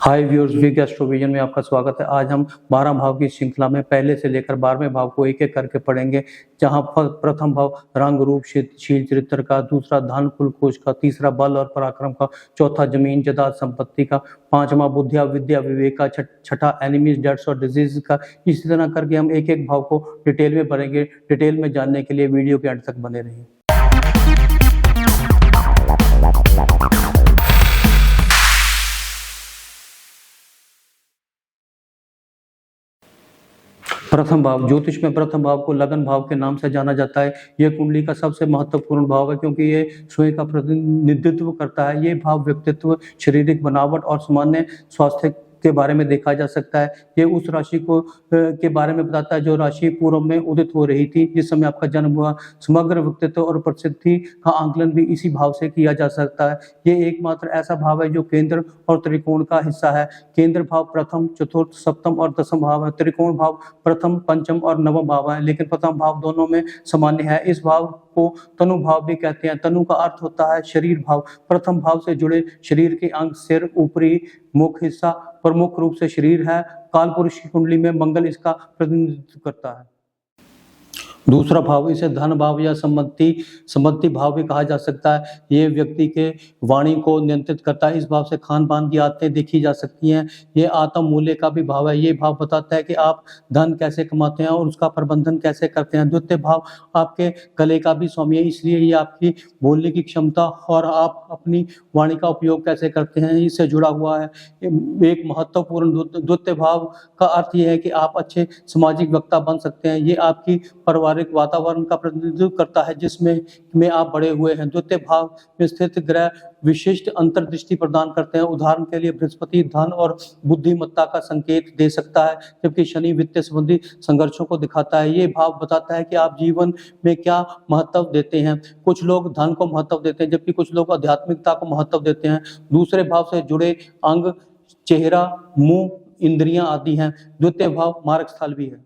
हाय viewers, week एस्ट्रोविजन में आपका स्वागत है। आज हम 12 भाव की श्रृंखला में पहले से लेकर 12वें भाव को एक एक करके पढ़ेंगे। जहां प्रथम भाव रंग रूप शील चरित्र का, दूसरा धन कुल कोश का, तीसरा बल और पराक्रम का, चौथा जमीन जायदाद संपत्ति का, पांचवा बुद्धिया विद्या विवेक का, छठा एनिमीज डेथ्स और डिजीज का। इसी तरह करके हम एक एक भाव को डिटेल में पढ़ेंगे। डिटेल में जानने के लिए वीडियो के अंत तक बने रहिए। प्रथम भाव, ज्योतिष में प्रथम भाव को लगन भाव के नाम से जाना जाता है। यह कुंडली का सबसे महत्वपूर्ण भाव है क्योंकि ये स्वयं का प्रतिनिधित्व करता है। ये भाव व्यक्तित्व, शारीरिक बनावट और सामान्य स्वास्थ्य के बारे में देखा जा सकता है। ये उस राशि को के बारे में बताता है जो राशि पूर्व में उदित हो रही थी, जिस समय आपका जन्म हुआ। समग्र व्यक्तित्व और प्रसिद्धि का आंकलन भी इसी भाव से किया जा सकता है। ये एकमात्र ऐसा भाव है जो केंद्र और त्रिकोण का हिस्सा है। केंद्र भाव प्रथम, चतुर्थ, सप्तम और दसम भाव है। त्रिकोण भाव प्रथम, पंचम और नवम भाव है, लेकिन प्रथम भाव दोनों में सामान्य है। इस भाव को तनु भाव भी कहते हैं। तनु का अर्थ होता है शरीर भाव। प्रथम भाव से जुड़े शरीर के अंग सिर, ऊपरी मुख हिस्सा प्रमुख रूप से शरीर है। कालपुरुष की कुंडली में मंगल इसका प्रतिनिधित्व करता है। दूसरा भाव, इसे धन भाव या संपत्ति भाव भी कहा जा सकता है। ये व्यक्ति के वाणी को नियंत्रित करता है। इस भाव से खान पान की आदतें देखी जा सकती हैं। ये आत्म मूल्य का भी भाव है। ये भाव बताता है कि आप धन कैसे कमाते हैं और उसका प्रबंधन कैसे करते हैं। द्वितीय भाव आपके गले का भी स्वामी है, इसलिए ये आपकी बोलने की क्षमता और आप अपनी वाणी का उपयोग कैसे करते हैं इससे जुड़ा हुआ है। एक महत्वपूर्ण द्वितीय भाव का अर्थ यह है कि आप अच्छे सामाजिक वक्ता बन सकते हैं। ये आपकी पारिवारिक वातावरण का प्रतिनिधित्व करता है जिसमें आप बड़े हुए हैं। द्वितीय भाव में स्थित ग्रह विशिष्ट अंतर्दृष्टि प्रदान करते हैं। उदाहरण के लिए बृहस्पति धन और बुद्धिमत्ता का संकेत दे सकता है, जबकि शनि वित्त संबंधी संघर्षों को दिखाता है। ये भाव बताता है कि आप जीवन में क्या महत्व देते हैं। कुछ लोग धन को महत्व देते हैं, जबकि कुछ लोग आध्यात्मिकता को महत्व देते हैं। दूसरे भाव से जुड़े अंग चेहरा, मुंह, इंद्रियां आदि हैं। द्वितीय भाव मार्ग स्थल भी है।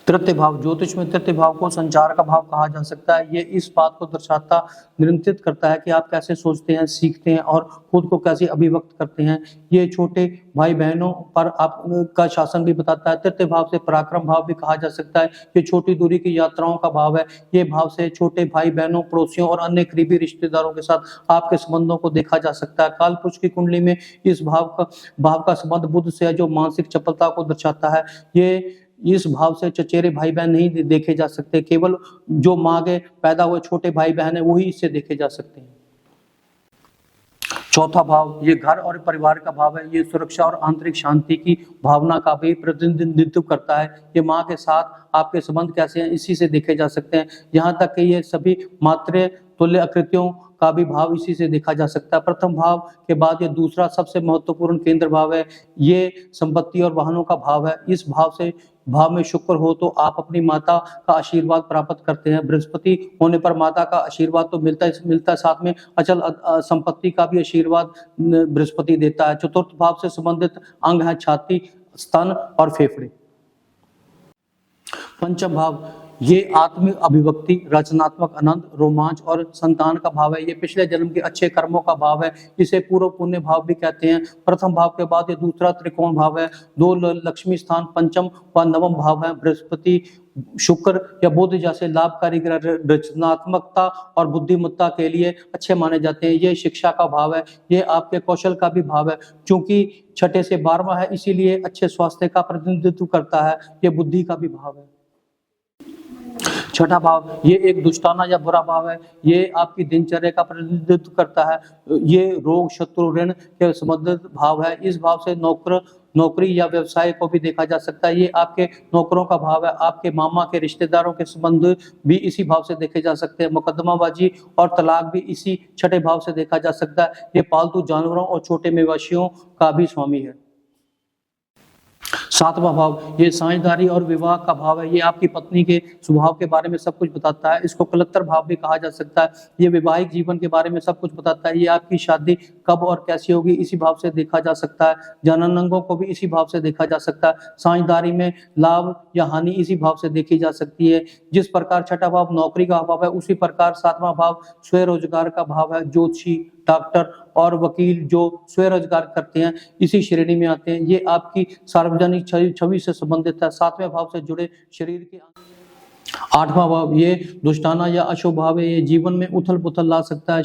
तृतीय भाव, ज्योतिष में तृतीय भाव को संचार का भाव कहा जा सकता है। ये इस बात को दर्शाता, नियंत्रित करता है कि आप कैसे सोचते हैं, सीखते हैं और खुद को कैसे अभिव्यक्त करते हैं। ये छोटे भाई बहनों पर आपका शासन भी बताता है। तृतीय भाव से पराक्रम भाव भी कहा जा सकता है। ये छोटी दूरी की यात्राओं का भाव है। ये भाव से छोटे भाई बहनों, पड़ोसियों और अन्य करीबी रिश्तेदारों के साथ आपके संबंधों को देखा जा सकता है। कालपुरुष की कुंडली में इस भाव का संबंध बुध से है, जो मानसिक चपलता को दर्शाता है। ये इस भाव से चचेरे भाई बहन नहीं देखे जा सकते, केवल जो माँ के पैदा हुए छोटे भाई बहन है वही इससे देखे जा सकते हैं। चौथा भाव, ये घर और परिवार का भाव है। ये सुरक्षा और आंतरिक शांति की भावना का भी प्रतिनिधित्व करता है। ये माँ के साथ आपके संबंध कैसे हैं इसी से देखे जा सकते हैं। यहाँ तक कि ये सभी मात्र तुल्य आकृतियों का भी भाव इसी से देखा जा सकता है। प्रथम भाव के बाद ये दूसरा सबसे महत्वपूर्ण केंद्र भाव है। ये संपत्ति और वाहनों का भाव है। इस भाव में शुक्र हो तो आप अपनी माता का आशीर्वाद प्राप्त करते हैं। बृहस्पति होने पर माता का आशीर्वाद तो मिलता है, साथ में अचल संपत्ति का भी आशीर्वाद बृहस्पति देता है। चतुर्थ भाव से संबंधित अंग है छाती, स्तन और फेफड़े। पंचम भाव, ये आत्मिक अभिव्यक्ति, रचनात्मक आनंद, रोमांच और संतान का भाव है। ये पिछले जन्म के अच्छे कर्मों का भाव है। इसे पूर्व पुण्य भाव भी कहते हैं। प्रथम भाव के बाद ये दूसरा त्रिकोण भाव है। दो लक्ष्मी स्थान पंचम व नवम भाव है। बृहस्पति, शुक्र या बुध जैसे लाभकारी ग्रह रचनात्मकता और बुद्धिमत्ता के लिए अच्छे माने जाते हैं। ये शिक्षा का भाव है। ये आपके कौशल का भी भाव है। चूंकि छठे से 12वां है, इसीलिए अच्छे स्वास्थ्य का प्रतिनिधित्व करता है। ये बुद्धि का भी भाव है। छठा भाव, ये एक दुष्टाना या बुरा भाव है। ये आपकी दिनचर्या का प्रतिनिधित्व करता है। ये रोग, शत्रु, ऋण के संबंधित भाव है। इस भाव से नौकरी या व्यवसाय को भी देखा जा सकता है। ये आपके नौकरों का भाव है। आपके मामा के रिश्तेदारों के संबंध भी इसी भाव से देखे जा सकते हैं। मुकदमाबाजी और तलाक भी इसी छठे भाव से देखा जा सकता है। ये पालतू जानवरों और छोटे मवेशियों का भी स्वामी है। सातवां भाव, ये साझेदारी और विवाह का भाव है। ये आपकी पत्नी के स्वभाव के बारे में सब कुछ बताता है। इसको कलत्तर भाव भी कहा जा सकता है। ये वैवाहिक जीवन के बारे में सब कुछ बताता है। ये आपकी शादी कब और कैसी होगी इसी भाव से देखा जा सकता है। जननांगों को भी इसी भाव से देखा जा सकता है। साझेदारी में लाभ या हानि इसी भाव से देखी जा सकती है। जिस प्रकार छठा भाव नौकरी का भाव है, उसी प्रकार सातवां भाव स्वरोजगार का भाव है। ज्योतिषी डॉक्टर और वकील जो स्वरोजगार करते हैं इसी श्रेणी में आते हैं। ये आपकी सार्वजनिक छवि से संबंधित है। 7वें भाव से जुड़े शरीर के 8वां भाव ये दुष्टाना या अशुभ भाव है। ये जीवन में उथल-पुथल ला सकता है।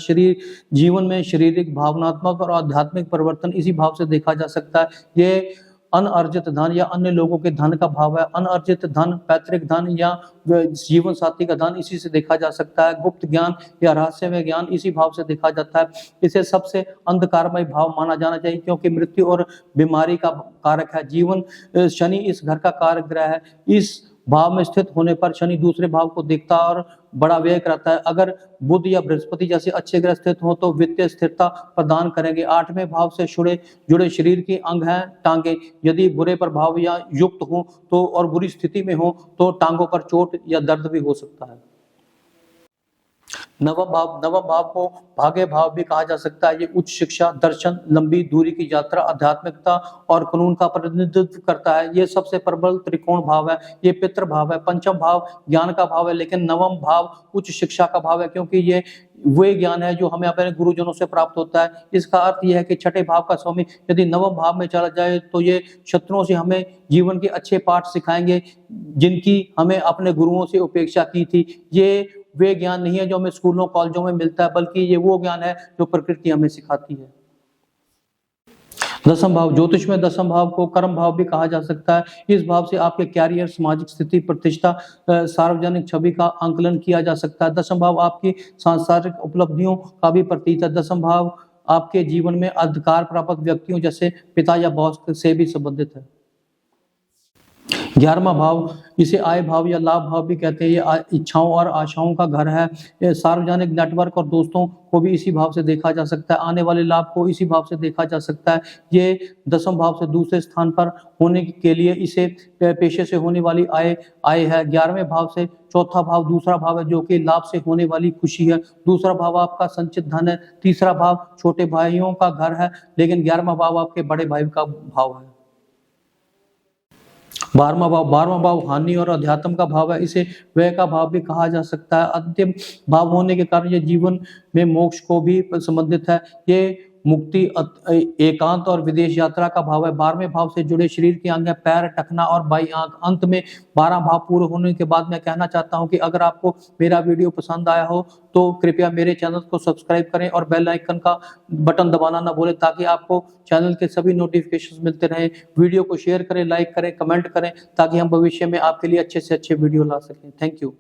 जीवन में शारीरिक, भावनात्मक और आध्यात्मिक परिवर्तन इसी भाव से देखा जा सकता है। ये अनअर्जित धन या अन्य लोगों के धन का भाव है। अनअर्जित धन, पैतृक धन या जीवन साथी का धन इसी से देखा जा सकता है। गुप्त ज्ञान या रहस्यमय ज्ञान इसी भाव से देखा जाता है। इसे सबसे अंधकारमय भाव माना जाना चाहिए क्योंकि मृत्यु और बीमारी का कारक है। शनि इस घर का कारक ग्रह है। इस भाव में स्थित होने पर शनि दूसरे भाव को देखता है और बड़ा व्यय कराता है। अगर बुध या बृहस्पति जैसे अच्छे ग्रह स्थित हो तो वित्तीय स्थिरता प्रदान करेंगे। 8वें भाव से जुड़े शरीर के अंग हैं टांगे। यदि बुरे प्रभाव या युक्त हो तो और बुरी स्थिति में हो तो टांगों पर चोट या दर्द भी हो सकता है। नवम भाव को भाग्य भाव भी कहा जा सकता है। ये उच्च शिक्षा, दर्शन, लंबी दूरी की यात्रा, आध्यात्मिकता और कानून का प्रतिनिधित्व करता है। ये सबसे प्रबल त्रिकोण भाव है। ये पितृ भाव है। 5वां भाव ज्ञान का भाव है, लेकिन 9वां भाव उच्च शिक्षा का भाव है क्योंकि ये वे ज्ञान है जो हमें अपने गुरुजनों से प्राप्त होता है। इसका अर्थ यह है कि 6ठे भाव का स्वामी यदि 9वें भाव में चला जाए तो ये शत्रुओं से हमें जीवन के अच्छे पाठ सिखाएंगे जिनकी हमें अपने गुरुओं से उपेक्षा की थी। ये वे ज्ञान नहीं है जो हमें स्कूलों कॉलेजों में मिलता है, बल्कि ये वो ज्ञान है जो प्रकृति हमें सिखाती है। 10वां भाव, ज्योतिष में 10वां भाव को कर्म भाव भी कहा जा सकता है। इस भाव से आपके कैरियर, सामाजिक स्थिति, प्रतिष्ठा, सार्वजनिक छवि का आंकलन किया जा सकता है। 10वां भाव आपकी सांसारिक उपलब्धियों का भी प्रतीक है। 10वां भाव आपके जीवन में अधिकार प्राप्त व्यक्तियों जैसे पिता या बॉस से भी संबंधित है। 11वां भाव इसे आय भाव या लाभ भाव भी कहते हैं। ये इच्छाओं और आशाओं का घर है। ये सार्वजनिक नेटवर्क और दोस्तों को भी इसी भाव से देखा जा सकता है। आने वाले लाभ को इसी भाव से देखा जा सकता है। ये 10वें भाव से दूसरे स्थान पर होने के लिए इसे पेशे से होने वाली आय है। 11वें भाव से चौथा भाव दूसरा भाव है जो कि लाभ से होने वाली खुशी है। दूसरा भाव आपका संचित धन है। तीसरा भाव छोटे भाइयों का घर है, लेकिन 11वां भाव आपके बड़े भाई का भाव है। 12वां भाव हानि और अध्यात्म का भाव है। इसे व्यय का भाव भी कहा जा सकता है। अंतिम भाव होने के कारण ये जीवन में मोक्ष को भी संबंधित है। ये मुक्ति, एकांत और विदेश यात्रा का भाव है। 12वें भाव से जुड़े शरीर के अंग है पैर, टखना और बाई आंख। अंत में 12 भाव पूरे होने के बाद मैं कहना चाहता हूं कि अगर आपको मेरा वीडियो पसंद आया हो तो कृपया मेरे चैनल को सब्सक्राइब करें और बेल आइकन का बटन दबाना ना भूलें ताकि आपको चैनल के सभी नोटिफिकेशन मिलते रहें। वीडियो को शेयर करें, लाइक करें, कमेंट करें ताकि हम भविष्य में आपके लिए अच्छे से अच्छे वीडियो ला सकें। Thank you.